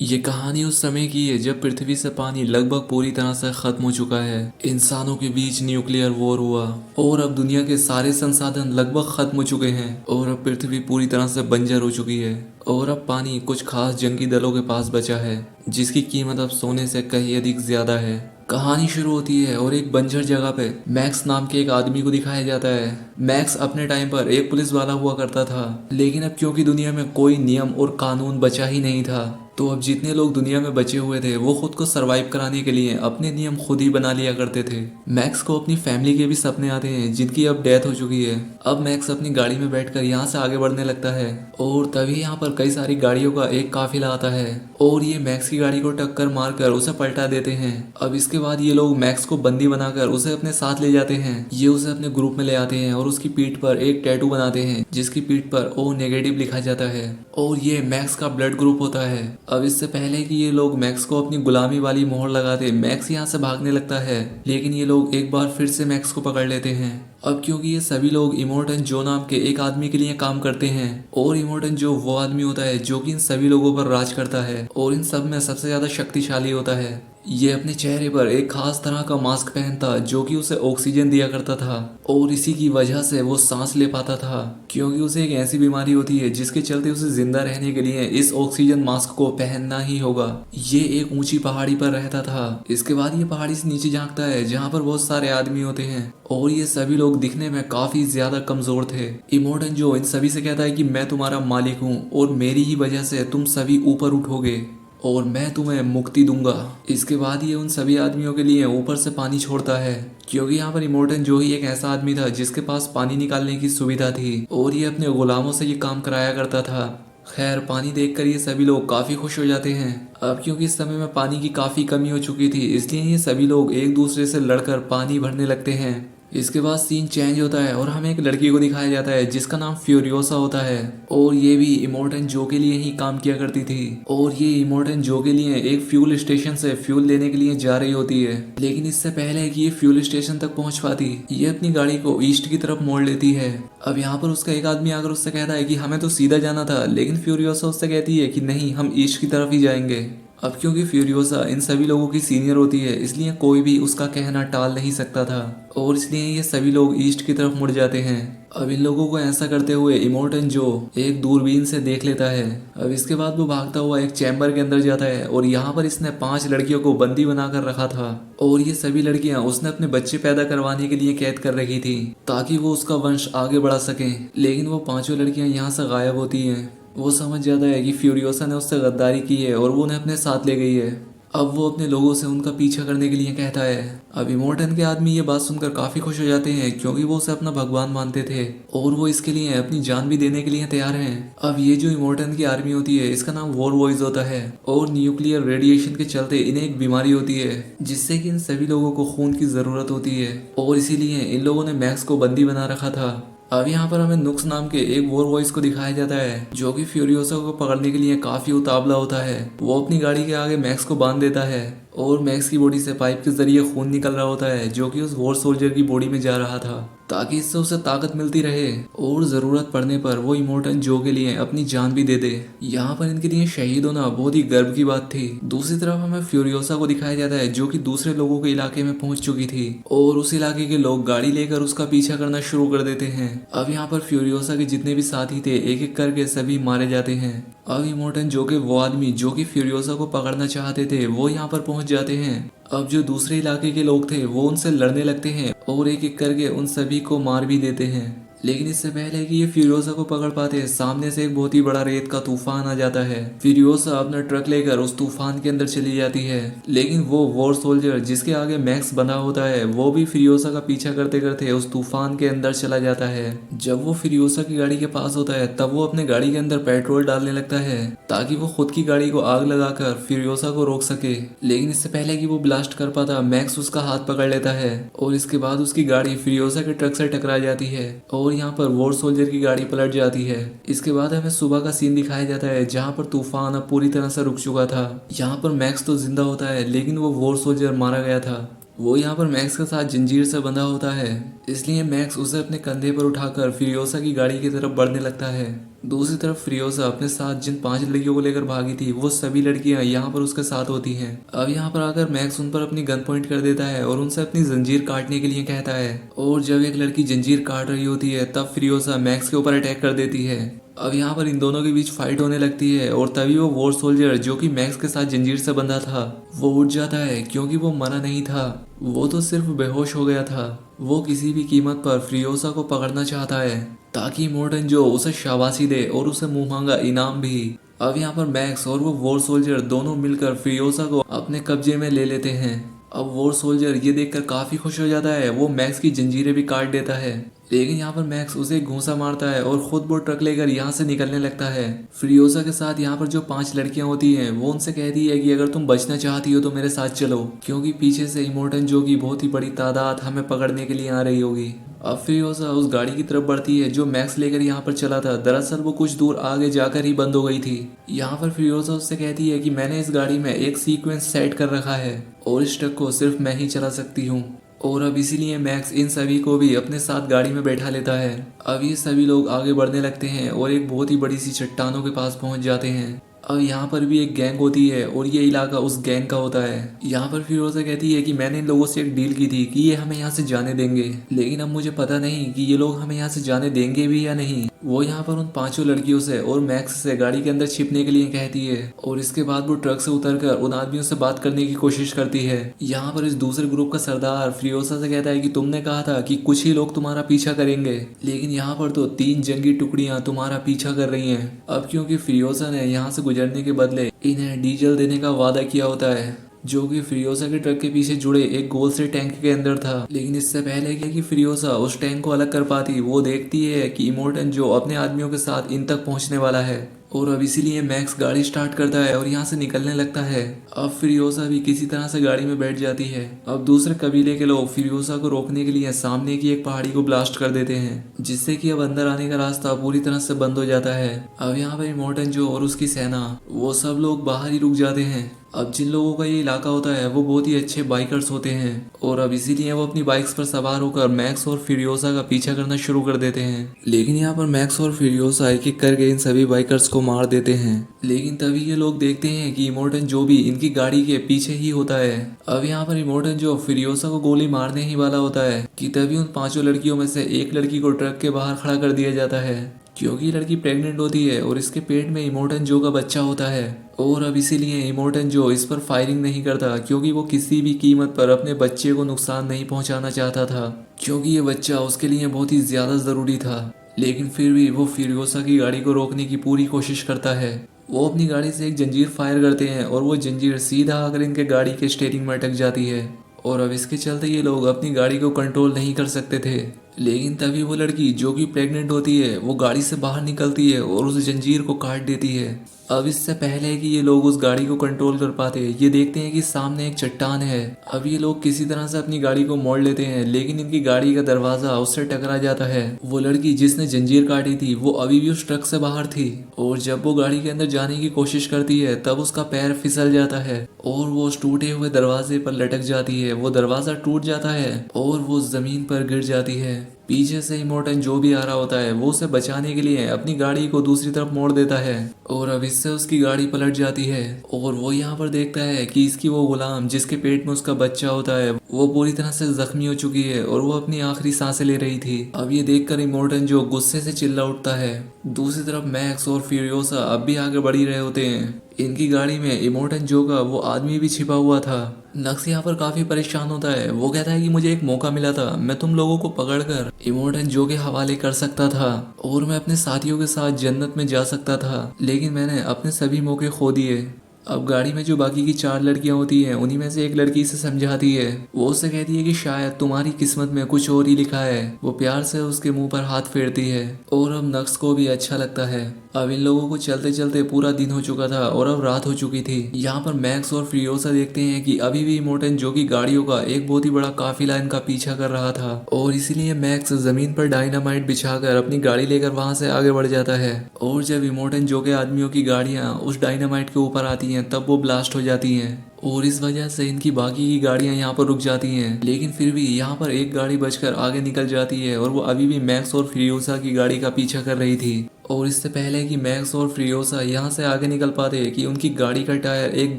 ये कहानी उस समय की है जब पृथ्वी से पानी लगभग पूरी तरह से खत्म हो चुका है। इंसानों के बीच न्यूक्लियर वॉर हुआ और अब दुनिया के सारे संसाधन लगभग खत्म हो चुके हैं और अब पृथ्वी पूरी तरह से बंजर हो चुकी है। और अब पानी कुछ खास जंगी दलों के पास बचा है जिसकी कीमत अब सोने से कहीं अधिक ज्यादा है। कहानी शुरू होती है और एक बंजर जगह पे मैक्स नाम के एक आदमी को दिखाया जाता है। मैक्स अपने टाइम पर एक पुलिस वाला हुआ करता था, लेकिन अब क्योंकि दुनिया में कोई नियम और कानून बचा ही नहीं था, तो अब जितने लोग दुनिया में बचे हुए थे वो खुद को सरवाइव कराने के लिए अपने नियम खुद ही बना लिया करते थे। मैक्स को अपनी फैमिली के भी सपने आते हैं जिनकी अब डेथ हो चुकी है। अब मैक्स अपनी गाड़ी में बैठकर यहाँ से आगे बढ़ने लगता है और तभी यहाँ पर कई सारी गाड़ियों का एक काफिला आता है और ये मैक्स की गाड़ी को टक्कर मारकर उसे पलटा देते हैं। अब इसके बाद ये लोग मैक्स को बंदी बनाकर उसे अपने साथ ले जाते हैं। ये उसे अपने ग्रुप में ले आते हैं और उसकी पीठ पर एक टैटू बनाते हैं जिसकी पीठ पर ओ नेगेटिव लिखा जाता है और ये मैक्स का ब्लड ग्रुप होता है। अब इससे पहले कि ये लोग मैक्स को अपनी गुलामी वाली मोहर लगाते, मैक्स यहाँ से भागने लगता है, लेकिन ये लोग एक बार फिर से मैक्स को पकड़ लेते हैं। अब क्योंकि ये सभी लोग इमोर्टन जो नाम के एक आदमी के लिए काम करते हैं और इमोर्टन जो वो आदमी होता है जो कि इन सभी लोगों पर राज करता है और इन सब में सबसे ज्यादा शक्तिशाली होता है। ये अपने चेहरे पर एक खास तरह का मास्क पहनता जो कि उसे ऑक्सीजन दिया करता था और इसी की वजह से वो सांस ले पाता था, क्योंकि उसे एक ऐसी बीमारी होती है जिसके चलते उसे जिंदा रहने के लिए इस ऑक्सीजन मास्क को पहनना ही होगा। ये एक ऊंची पहाड़ी पर रहता था। इसके बाद ये पहाड़ी से नीचे झांकता है जहाँ पर बहुत सारे आदमी होते हैं और ये सभी लोग दिखने में काफी ज्यादा कमजोर थे। इमोर्टन जो इन सभी से कहता है कि मैं तुम्हारा मालिक हूँ और मेरी ही वजह से तुम सभी ऊपर उठोगे और मैं तुम्हें मुक्ति दूंगा। इसके बाद ये उन सभी आदमियों के लिए ऊपर से पानी छोड़ता है, क्योंकि यहाँ पर इमोर्टन जो ही एक ऐसा आदमी था जिसके पास पानी निकालने की सुविधा थी और ये अपने गुलामों से ये काम कराया करता था। खैर, पानी देखकर ये सभी लोग काफी खुश हो जाते हैं। अब क्योंकि इस समय में पानी की काफी कमी हो चुकी थी, इसलिए ये सभी लोग एक दूसरे से लड़कर पानी भरने लगते हैं। इसके बाद सीन चेंज होता है और हमें एक लड़की को दिखाया जाता है जिसका नाम फ्यूरियोसा होता है और ये भी इमोर्टन जो के लिए ही काम किया करती थी और ये इमोर्टन जो के लिए एक फ्यूल स्टेशन से फ्यूल लेने के लिए जा रही होती है। लेकिन इससे पहले कि ये फ्यूल स्टेशन तक पहुंच पाती, ये अपनी गाड़ी को ईस्ट की तरफ मोड़ लेती है। अब यहाँ पर उसका एक आदमी आकर उससे कहता है कि हमें तो सीधा जाना था, लेकिन फ्यूरियोसा उससे कहती है कि नहीं, हम ईस्ट की तरफ ही जाएंगे। अब क्योंकि फ्यूरियोसा इन सभी लोगों की सीनियर होती है, इसलिए कोई भी उसका कहना टाल नहीं सकता था और इसलिए ये सभी लोग ईस्ट की तरफ मुड़ जाते हैं। अब इन लोगों को ऐसा करते हुए इमोर्टन जो एक दूरबीन से देख लेता है। अब इसके बाद वो भागता हुआ एक चैम्बर के अंदर जाता है और यहाँ पर इसने 5 लड़कियों को बंदी बनाकर रखा था और ये सभी लड़कियां उसने अपने बच्चे पैदा करवाने के लिए कैद कर रखी थी ताकि वो उसका वंश आगे बढ़ा सके। लेकिन वो 5 लड़कियां यहाँ से गायब होती हैं। वो समझ जाता है कि फ्यूरियोसा ने उससे गद्दारी की है और वो उन्हें अपने साथ ले गई है। अब वो अपने लोगों से उनका पीछा करने के लिए कहता है। अब इमोर्टन के आदमी ये बात सुनकर काफी खुश हो जाते हैं, क्योंकि वो उसे अपना भगवान मानते थे और वो इसके लिए अपनी जान भी देने के लिए तैयार हैं। अब ये जो इमोर्टन की आर्मी होती है इसका नाम वॉर बॉयज होता है और न्यूक्लियर रेडिएशन के चलते इन्हें एक बीमारी होती है जिससे कि इन सभी लोगों को खून की जरूरत होती है और इसीलिए इन लोगों ने मैक्स को बंदी बना रखा था। अब यहाँ पर हमें नुक्स नाम के एक वॉर वॉइस को दिखाया जाता है जो कि फ्यूरियोसा को पकड़ने के लिए काफी उतावला होता है। वो अपनी गाड़ी के आगे मैक्स को बांध देता है और मैक्स की बॉडी से पाइप के जरिए खून निकल रहा होता है जो कि उस वॉर सोल्जर की बॉडी में जा रहा था ताकि इससे उसे ताकत मिलती रहे और जरूरत पड़ने पर वो इमोर्टन जो के लिए अपनी जान भी दे दे। यहाँ पर इनके लिए शहीद होना बहुत ही गर्व की बात थी। दूसरी तरफ हमें फ्यूरियोसा को दिखाया जाता है जो कि दूसरे लोगों के इलाके में पहुंच चुकी थी और उस इलाके के लोग गाड़ी लेकर उसका पीछा करना शुरू कर देते हैं। अब यहाँ पर फ्यूरियोसा के जितने भी साथी थे एक एक करके सभी मारे जाते हैं। अब इमोर्टन जो के वो आदमी जो कि फ्यूरियोसा को पकड़ना चाहते थे वो यहाँ पर पहुंच जाते हैं। अब जो दूसरे इलाके के लोग थे वो उनसे लड़ने लगते हैं और एक एक करके उन सभी को मार भी देते हैं। लेकिन इससे पहले कि ये फ्यूरियोसा को पकड़ पाते, सामने से एक बहुत ही बड़ा रेत का तूफान आ जाता है। फ्यूरियोसा अपना ट्रक लेकर उस तूफान के अंदर चली जाती है, लेकिन वो वॉर सोल्जर जिसके आगे मैक्स बंधा होता है वो भी फ्यूरियोसा का पीछा करते करते उस तूफान के अंदर चला जाता है। जब वो फ्यूरियोसा की गाड़ी के पास होता है तब वो अपने गाड़ी के अंदर पेट्रोल डालने लगता है ताकि वो खुद की गाड़ी को आग लगाकर फ्यूरियोसा को रोक सके। लेकिन इससे पहले कि वो ब्लास्ट कर पाता, मैक्स उसका हाथ पकड़ लेता है और इसके बाद उसकी गाड़ी फ्यूरियोसा के ट्रक से टकरा जाती है और यहाँ पर वॉर सोल्जर की गाड़ी पलट जाती है। इसके बाद हमें सुबह का सीन दिखाया जाता है जहाँ पर तूफान अब पूरी तरह से रुक चुका था। यहाँ पर मैक्स तो जिंदा होता है लेकिन वो वॉर सोल्जर मारा गया था। वो यहाँ पर मैक्स के साथ जंजीर से बंधा होता है, इसलिए मैक्स उसे अपने कंधे पर उठाकर फ्यूरियोसा की गाड़ी की तरफ बढ़ने लगता है। दूसरी तरफ फ्रियोसा अपने साथ जिन 5 लड़कियों को लेकर भागी थी वो सभी लड़कियां यहाँ पर उसके साथ होती हैं। अब यहाँ पर आकर मैक्स उन पर अपनी गन पॉइंट कर देता है और उनसे अपनी जंजीर काटने के लिए कहता है। और जब एक लड़की जंजीर काट रही होती है तब फ्रियोसा मैक्स के ऊपर अटैक कर देती है। अब यहाँ पर इन दोनों के बीच फाइट होने लगती है और तभी वो वॉर सोल्जर जो कि मैक्स के साथ जंजीर से बंधा था वो उठ जाता है, क्योंकि वो मरा नहीं था, वो तो सिर्फ बेहोश हो गया था। वो किसी भी कीमत पर फ्रियोसा को पकड़ना चाहता है ताकि इमोर्टन जो उसे शाबाशी दे और उसे मुंह मांगा इनाम भी। अब यहाँ पर मैक्स और वो वॉर सोल्जर दोनों मिलकर फ्रियोसा को अपने कब्जे में ले लेते हैं। अब वॉर सोल्जर ये देखकर काफी खुश हो जाता है, वो मैक्स की जंजीरें भी काट देता है। लेकिन यहाँ पर मैक्स उसे घूंसा मारता है और खुद वो ट्रक लेकर यहाँ से निकलने लगता है। फ्रियोसा के साथ यहाँ पर जो 5 लड़कियां होती हैं वो उनसे कहती है कि अगर तुम बचना चाहती हो तो मेरे साथ चलो, क्योंकि पीछे से इमोर्टन जो की बहुत ही बड़ी तादाद हमें पकड़ने के लिए आ रही होगी। अब फ्रियोसा उस गाड़ी की तरफ बढ़ती है जो मैक्स लेकर यहाँ पर चला था। दरअसल वो कुछ दूर आगे जाकर ही बंद हो गई थी। यहाँ पर फ्रियोसा उससे कहती है कि मैंने इस गाड़ी में एक सीक्वेंस सेट कर रखा है और इस ट्रक को सिर्फ मैं ही चला सकती हूँ। और अब इसीलिए मैक्स इन सभी को भी अपने साथ गाड़ी में बैठा लेता है। अब ये सभी लोग आगे बढ़ने लगते हैं और एक बहुत ही बड़ी सी चट्टानों के पास पहुंच जाते हैं। अब यहाँ पर भी एक गैंग होती है और ये इलाका उस गैंग का होता है। यहाँ पर फिरोजा कहती है कि मैंने इन लोगों से एक डील की थी कि ये हमें यहाँ से जाने देंगे, लेकिन अब मुझे पता नहीं कि ये लोग हमें यहाँ से जाने देंगे भी या नहीं। वो यहाँ पर उन 5 लड़कियों से और मैक्स से गाड़ी के अंदर छिपने के लिए कहती है और इसके बाद वो ट्रक से उतरकर उन आदमियों से बात करने की कोशिश करती है। यहाँ पर इस दूसरे ग्रुप का सरदार फ्रियोसा से कहता है कि तुमने कहा था कि कुछ ही लोग तुम्हारा पीछा करेंगे, लेकिन यहाँ पर तो 3 जंगी टुकड़ियां तुम्हारा पीछा कर रही हैं। अब क्योंकि फ्रियोसा ने यहाँ से गुजरने के बदले इन्हें डीजल देने का वादा किया होता है जो कि फ्रियोसा के ट्रक के पीछे जुड़े एक गोल से टैंक के अंदर था। लेकिन इससे पहले कि फ्रियोसा उस टैंक को अलग कर पाती, वो देखती है कि इमोर्टन जो अपने आदमियों के साथ इन तक पहुंचने वाला है और अब इसीलिए मैक्स गाड़ी स्टार्ट करता है और यहाँ से निकलने लगता है। अब फ्रियोसा भी किसी तरह से गाड़ी में बैठ जाती है। अब दूसरे कबीले के लोग फ्रियोसा को रोकने के लिए सामने की एक पहाड़ी को ब्लास्ट कर देते हैं, जिससे कि अब अंदर आने का रास्ता पूरी तरह से बंद हो जाता है। अब यहाँ पर इमोर्टन जो और उसकी सेना वो सब लोग बाहर ही रुक जाते हैं। अब जिन लोगों का ये इलाका होता है वो बहुत ही अच्छे बाइकर्स होते हैं और अब इसीलिए वो अपनी बाइक्स पर सवार होकर मैक्स और फ्रियोसा का पीछा करना शुरू कर देते हैं। लेकिन यहाँ पर मैक्स और फ्रियोसा एक एक करके इन सभी बाइकर्स को मार देते हैं। लेकिन तभी ये लोग देखते हैं कि इमोर्टन जो भी इनकी गाड़ी के पीछे ही होता है। अब यहाँ पर इमोर्टन जो फ्रियोसा को गोली मारने ही वाला होता है कि तभी उन 5 लड़कियों में से एक लड़की को ट्रक के बाहर खड़ा कर दिया जाता है, क्योंकि लड़की प्रेग्नेंट होती है और इसके पेट में इमोर्टन जो का बच्चा होता है। और अब इसीलिए इमोर्टन जो इस पर फायरिंग नहीं करता, क्योंकि वो किसी भी कीमत पर अपने बच्चे को नुकसान नहीं पहुंचाना चाहता था, क्योंकि ये बच्चा उसके लिए बहुत ही ज्यादा जरूरी था। लेकिन फिर भी वो फ्रियोसा की गाड़ी को रोकने की पूरी कोशिश करता है। वो अपनी गाड़ी से एक जंजीर फायर करते हैं और वो जंजीर सीधा आकर इनके गाड़ी के स्टीयरिंग में अटक जाती है और अब इसके चलते ये लोग अपनी गाड़ी को कंट्रोल नहीं कर सकते थे। लेकिन तभी वो लड़की जो कि प्रेग्नेंट होती है वो गाड़ी से बाहर निकलती है और उस जंजीर को काट देती है। अब इससे पहले कि ये लोग उस गाड़ी को कंट्रोल कर पाते ये देखते हैं कि सामने एक चट्टान है। अब ये लोग किसी तरह से अपनी गाड़ी को मोड़ लेते हैं, लेकिन इनकी गाड़ी का दरवाजा उससे टकरा जाता है। वो लड़की जिसने जंजीर काटी थी वो अभी भी उस ट्रक से बाहर थी और जब वो गाड़ी के अंदर जाने की कोशिश करती है तब उसका पैर फिसल जाता है और वो उस टूटे हुए दरवाजे पर लटक जाती है। वो दरवाजा टूट जाता है और वो जमीन पर गिर जाती है। पीछे से इमोर्टन जो भी आ रहा होता है वो उसे बचाने के लिए अपनी गाड़ी को दूसरी तरफ मोड़ देता है और अब इससे उसकी गाड़ी पलट जाती है और वो यहाँ पर देखता है कि इसकी वो गुलाम जिसके पेट में उसका बच्चा होता है वो पूरी तरह से जख्मी हो चुकी है और वो अपनी आखिरी सांसें ले रही थी। अब ये देखकर इमोर्टन जो गुस्से से चिल्ला उठता है। दूसरी तरफ मैक्स और फ्यूरियोसा अब भी आगे बढ़ ही रहे होते हैं। इनकी गाड़ी में इमोर्टन जो का वो आदमी भी छिपा हुआ था। नक्स यहाँ पर काफी परेशान होता है। वो कहता है कि मुझे एक मौका मिला था, मैं तुम लोगों को पकड़कर इमोर्टन जो के हवाले कर सकता था और मैं अपने साथियों के साथ जन्नत में जा सकता था, लेकिन मैंने अपने सभी मौके खो दिए। अब गाड़ी में जो बाकी की 4 लड़कियां होती हैं उन्हीं में से एक लड़की से समझाती है। वो उससे कहती है कि शायद तुम्हारी किस्मत में कुछ और ही लिखा है। वो प्यार से उसके मुंह पर हाथ फेरती है और अब नक्स को भी अच्छा लगता है। अब इन लोगों को चलते चलते पूरा दिन हो चुका था और अब रात हो चुकी थी। यहाँ पर मैक्स और फ्रियोसा देखते हैं कि अभी भी इमोर्टन जो की गाड़ियों का एक बहुत ही बड़ा काफिला इनका पीछा कर रहा था और इसीलिए मैक्स जमीन पर डायनामाइट बिछाकर अपनी गाड़ी लेकर वहां से आगे बढ़ जाता है और जब इमोर्टन जो के आदमियों की गाड़ियां उस डायनामाइट के ऊपर आती हैं तब वो ब्लास्ट हो जाती हैं। और इस वजह से इनकी बाकी की गाड़ियां यहाँ पर रुक जाती हैं। लेकिन फिर भी यहाँ पर एक गाड़ी बचकर आगे निकल जाती है और वो अभी भी मैक्स और फ्रियोसा की गाड़ी का पीछा कर रही थी। और इससे पहले कि मैक्स और फ्रियोसा यहाँ से आगे निकल पाते कि उनकी गाड़ी का टायर एक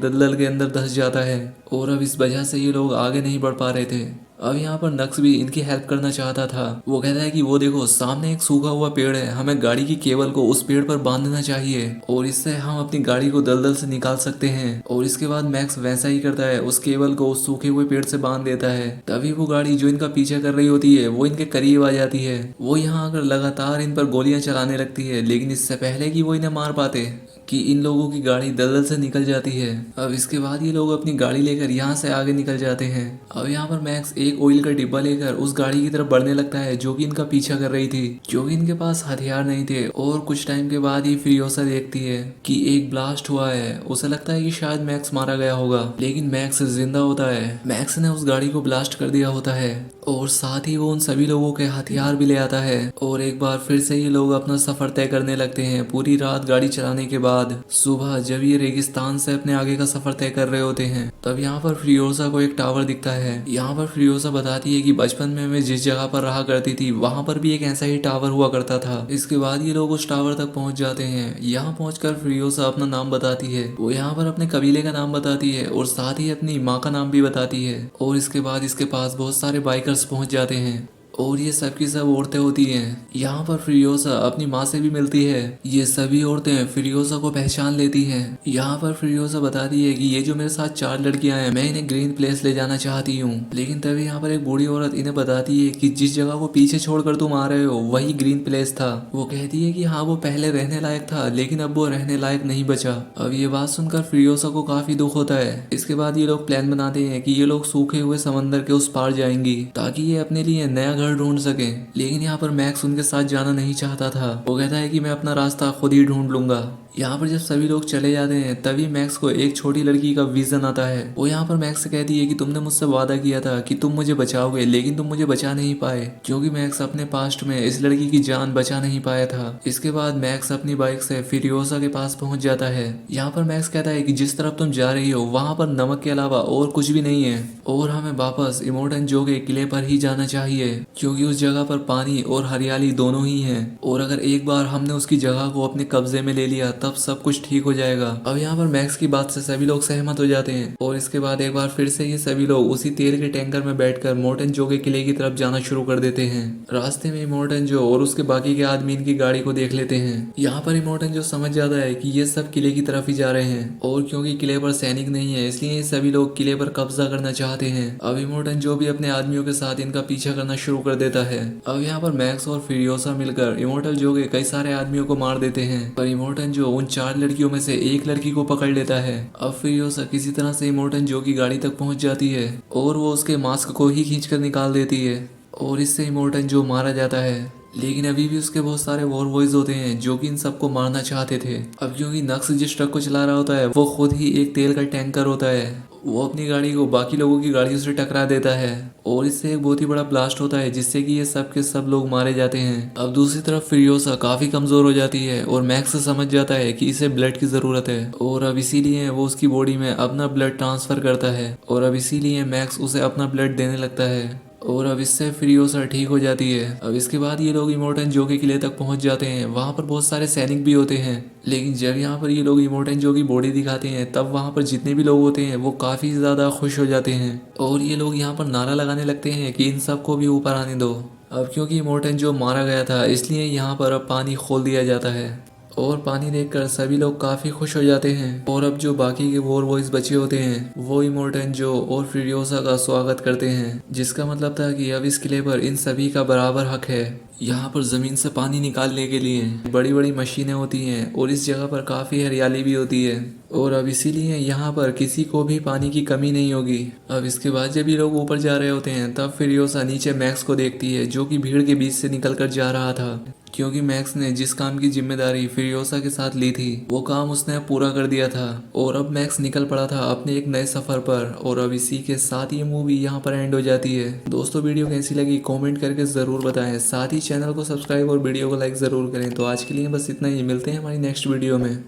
दलदल के अंदर धंस जाता है और अब इस वजह से ये लोग आगे नहीं बढ़ पा रहे थे। अब यहाँ पर नक्स भी इनकी हेल्प करना चाहता था। वो कहता है कि वो देखो सामने एक सूखा हुआ पेड़ है, हमें गाड़ी की केबल को उस पेड़ पर बांधना चाहिए और इससे हम अपनी गाड़ी को दलदल से निकाल सकते हैं। और इसके बाद मैक्स वैसा ही करता है, उस केबल को उस सूखे हुए पेड़ से बांध देता है। तभी वो गाड़ी जो इनका पीछा कर रही होती है वो इनके करीब आ जाती है। वो यहाँ आकर लगातार इन पर गोलियां चलाने लगती है, लेकिन इससे पहले कि वो इन्हें मार पाते कि इन लोगों की गाड़ी दलदल से निकल जाती है। अब इसके बाद ये लोग अपनी गाड़ी लेकर यहाँ से आगे निकल जाते हैं। अब यहाँ पर मैक्स एक ऑयल का डिब्बा लेकर उस गाड़ी की तरफ बढ़ने लगता है जो कि इनका पीछा कर रही थी, जो कि इनके पास हथियार नहीं थे। और कुछ टाइम के बाद ही फ्रियोसा देखती है कि एक ब्लास्ट हुआ है। उसे लगता है कि शायद मैक्स मारा गया होगा, लेकिन मैक्स जिंदा होता है। मैक्स ने उस गाड़ी को ब्लास्ट कर दिया होता है और साथ ही वो उन सभी लोगों के हथियार भी ले आता है। और एक बार फिर से ये लोग अपना सफर तय करने लगते हैं। पूरी रात गाड़ी चलाने के बाद सुबह जब ये रेगिस्तान से अपने आगे का सफर तय कर रहे होते हैं, तब यहाँ पर फ्रियोसा को एक टावर दिखता है। यहाँ पर फ्रियोसा बताती है कि बचपन में मैं जिस जगह पर रहा करती थी वहां पर भी एक ऐसा ही टावर हुआ करता था। इसके बाद ये लोग उस टावर तक पहुंच जाते हैं। यहाँ पहुंचकर फ्रियोसा अपना नाम बताती है। वो यहाँ पर अपने कबीले का नाम बताती है और साथ ही अपनी माँ का नाम भी बताती है। और इसके बाद इसके पास बहुत सारे बाइकर्स पहुंच जाते हैं और ये सब की सब औरतें होती हैं। यहाँ पर फ्रियोसा अपनी माँ से भी मिलती है। ये सभी औरतें फ्रियोसा को पहचान लेती हैं। यहाँ पर फ्रियोसा बताती है कि ये जो मेरे साथ 4 लड़कियां हैं, मैं इन्हें ग्रीन प्लेस ले जाना चाहती हूँ। लेकिन तभी यहाँ पर एक बूढ़ी औरत इन्हें बताती है कि जिस जगह को पीछे छोड़कर तुम आ रहे हो वही ग्रीन प्लेस था। वो कहती है कि हाँ वो पहले रहने लायक था, लेकिन अब वो रहने लायक नहीं बचा। अब ये बात सुनकर फ्रियोसा को काफी दुख होता है। इसके बाद ये लोग प्लान बनाते हैं कि ये लोग सूखे हुए समंदर के उस पार जाएंगी ताकि ये अपने लिए नया घर ढूंढ सके। लेकिन यहाँ पर मैक्स उनके साथ जाना नहीं चाहता था। वो कहता है कि मैं अपना रास्ता खुद ही ढूंढ लूंगा। यहाँ पर जब सभी लोग चले जाते हैं तभी मैक्स को एक छोटी लड़की का विजन आता है। वो यहाँ पर मैक्स से कहती है कि तुमने मुझसे वादा किया था कि तुम मुझे बचाओगे, लेकिन तुम मुझे बचा नहीं पाए, क्योंकि मैक्स अपने पास्ट में इस लड़की की जान बचा नहीं पाया था। इसके बाद मैक्स अपनी बाइक से फ्रियोसा के पास पहुंच जाता है। यहाँ पर मैक्स कहता है कि जिस तरफ तुम जा रही हो वहां पर नमक के अलावा और कुछ भी नहीं है और हमें वापस इमोर्टन जो के किले पर ही जाना चाहिए, क्योंकि उस जगह पर पानी और हरियाली दोनों ही है और अगर एक बार हमने उसकी जगह को अपने कब्जे में ले लिया तब सब कुछ ठीक हो जाएगा। अब यहाँ पर मैक्स की बात से सभी लोग सहमत हो जाते हैं और इसके बाद एक बार फिर से ये सभी लोग उसी तेल के टैंकर में बैठकर मोर्टन जो के किले की तरफ जाना शुरू कर देते हैं। रास्ते में मोर्टन जो और उसके बाकी के आदमी इनकी गाड़ी को देख लेते हैं। यहाँ पर मोर्टन जो समझ जाता है कि ये सब किले की तरफ ही जा रहे हैं और क्योंकि किले पर सैनिक नहीं है इसलिए ये सभी लोग किले पर कब्जा करना चाहते हैं। अब इमोर्टन जो भी अपने आदमियों के साथ इनका पीछा करना शुरू कर देता है। अब यहाँ पर मैक्स और फ्रियोसा मिलकर इमोर्टल जो के कई सारे आदमियों को मार देते हैं, पर इमोर्टन जो उन 4 लड़कियों में से एक लड़की को पकड़ लेता है। अब फ्रियोसा किसी तरह से इमोर्टन जो की गाड़ी तक पहुंच जाती है और वो उसके मास्क को ही खींचकर निकाल देती है और इससे इमोर्टन जो मारा जाता है। लेकिन अभी भी उसके बहुत सारे वॉर बॉयज होते हैं जो कि इन सबको मारना चाहते थे। अब क्योंकि नक्स जिस ट्रक को चला रहा होता है वो खुद ही एक तेल का टैंकर होता है, वो अपनी गाड़ी को बाकी लोगों की गाड़ियों से टकरा देता है और इससे एक बहुत ही बड़ा ब्लास्ट होता है जिससे कि ये सब के सब लोग मारे जाते हैं। अब दूसरी तरफ फ्रियोसा काफी कमजोर हो जाती है और मैक्स समझ जाता है कि इसे ब्लड की जरूरत है और अब इसीलिए वो उसकी बॉडी में अपना ब्लड ट्रांसफर करता है और अब इसीलिए मैक्स उसे अपना ब्लड देने लगता है और अब इससे फ्रियोसा ठीक हो जाती है। अब इसके बाद ये लोग इमोर्टन जो के किले तक पहुंच जाते हैं। वहां पर बहुत सारे सैनिक भी होते हैं, लेकिन जब यहाँ पर ये लोग इमोर्टन जो की बॉडी दिखाते हैं तब वहां पर जितने भी लोग होते हैं वो काफी ज्यादा खुश हो जाते हैं और ये लोग यहाँ पर नारा लगाने लगते हैं कि इन सबको भी ऊपर आने दो। अब क्योंकि इमोर्टन जो मारा गया था इसलिए यहाँ पर अब पानी खोल दिया जाता है और पानी देखकर सभी लोग काफी खुश हो जाते हैं और अब जो बाकी के वॉर बॉयज बचे होते हैं वो इमोर्टन जो और फ्रियोसा का स्वागत करते हैं, जिसका मतलब था कि अब इस किले पर इन सभी का बराबर हक है। यहाँ पर जमीन से पानी निकालने के लिए बड़ी बड़ी मशीनें होती हैं और इस जगह पर काफी हरियाली भी होती है और अब इसीलिए यहाँ पर किसी को भी पानी की कमी नहीं होगी। अब इसके बाद जब ये लोग ऊपर जा रहे होते हैं तब फ्रियोसा नीचे मैक्स को देखती है जो कि भीड़ के बीच से निकल कर जा रहा था, क्योंकि मैक्स ने जिस काम की जिम्मेदारी फ्रियोसा के साथ ली थी वो काम उसने पूरा कर दिया था और अब मैक्स निकल पड़ा था अपने एक नए सफर पर। और अब इसी के साथ ये मूवी यहाँ पर एंड हो जाती है। दोस्तों वीडियो कैसी लगी कमेंट करके जरूर बताएं, साथ ही चैनल को सब्सक्राइब और वीडियो को लाइक जरूर करें। तो आज के लिए बस इतना ही, मिलते हैं हमारी नेक्स्ट वीडियो में।